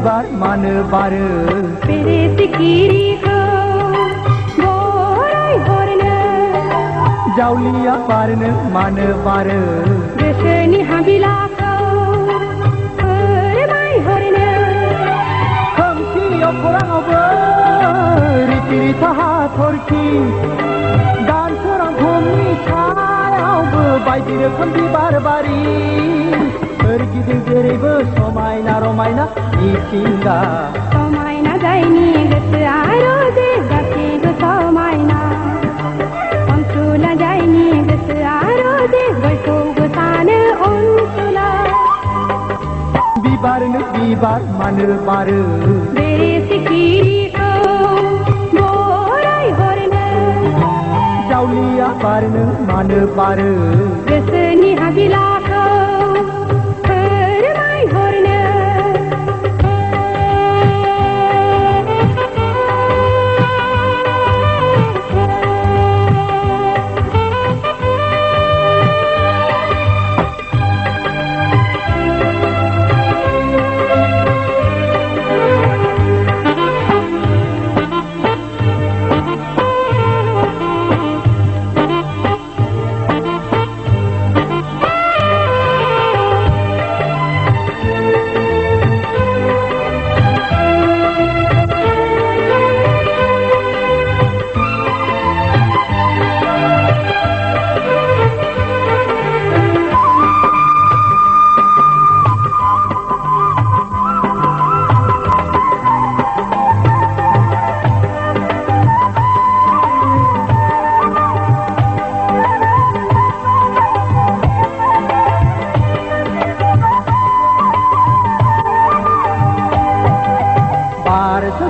बिबार मानो बारो बेरे सिखिरिखौ बराय हरनो जावलिया बारनो मानो बारो गोसोनि हाबिलाखौ फोरमायहरनो खोमसियाव खौराङावबो रिथि रिथा हाथरखि दानसोरां भुमनि सायावबो बायदि रोखोम बिबार बारि सोरगिदिं जेरैबो समायना रमायना मिथिंगा समायना जायनि गोसोआ रोजे गासैबो समायना अनसुला जायनि गोसोआ रोजे बयखौबो सानो अनसुला बिबारनो बिबार मानो बारो बेरे सिखिरिखौ बराय हरनो जावलिया बारनो मानो बारो गोसोनि हाबिलाखौ फोरमायहरनो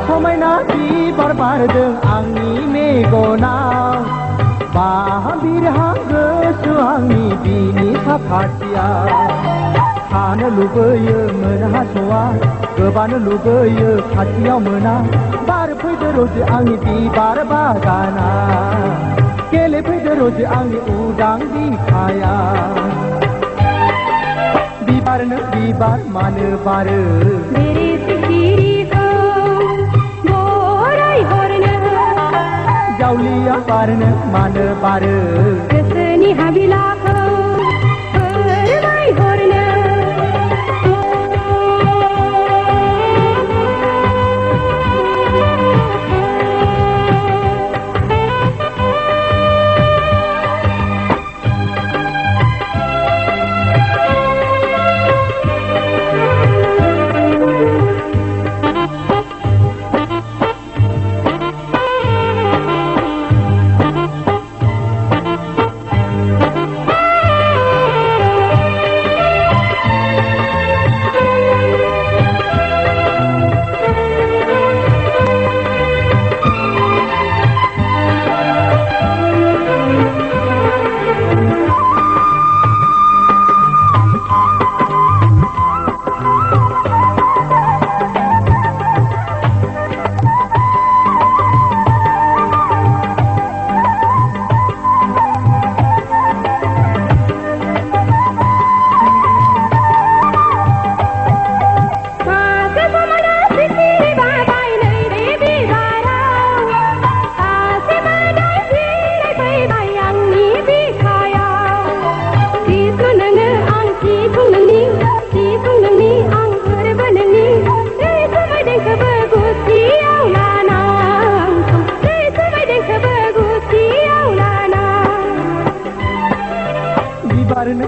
समायना बिबार बारदों आंनि मेगनाव बाहा बिरहा गोसो आंनि बिनि साखाथियाव थानो लुबैयो मोनहास'आ गोबानो लुबैयो खाथियाव मोना बारफैदो रोजे आंनि बिबार बागाना गेलेफैदो रोजे आंनि उदां बिखाया बिबारनो बिबार मानो बारो बेरे सिखिरिखौ बराय हरनो जावलिया बारनो मानो बारो गोसोनि हाबिलाखौ फोरमायहरनो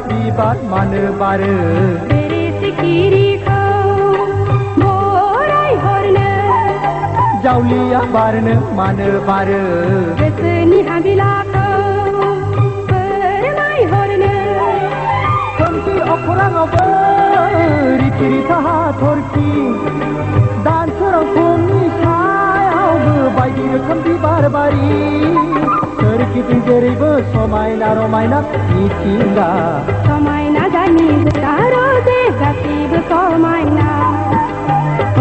बिबार मानो बारो बेरे सिखिरिखौ बराय हरनो जावलिया बारनो मानो बारो गोसोनि हाबिलाखौ फोरमायहरनो खोमसि अखोराङावबो रिथि रिथा हाथरखि दानसोरां भुमनि सायावबो बायदि रोखोम बिबार बारि सोरगिदिं जेरैबो समायना रमायना मिथिंगा समायना जायनि गोसोआ रोजे गासैबो समायना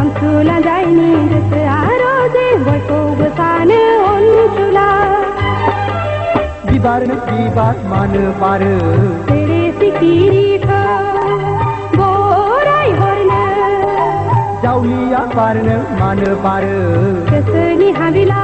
अनसुला जायनि गोसोआ रोजे बयखौबो सानो अनसुला बिबारनो बिबार मानो बारो बेरे सिखिरिखौ बराय हरनो जावलिया पारनो मानो बारो गोसोनि हाबिला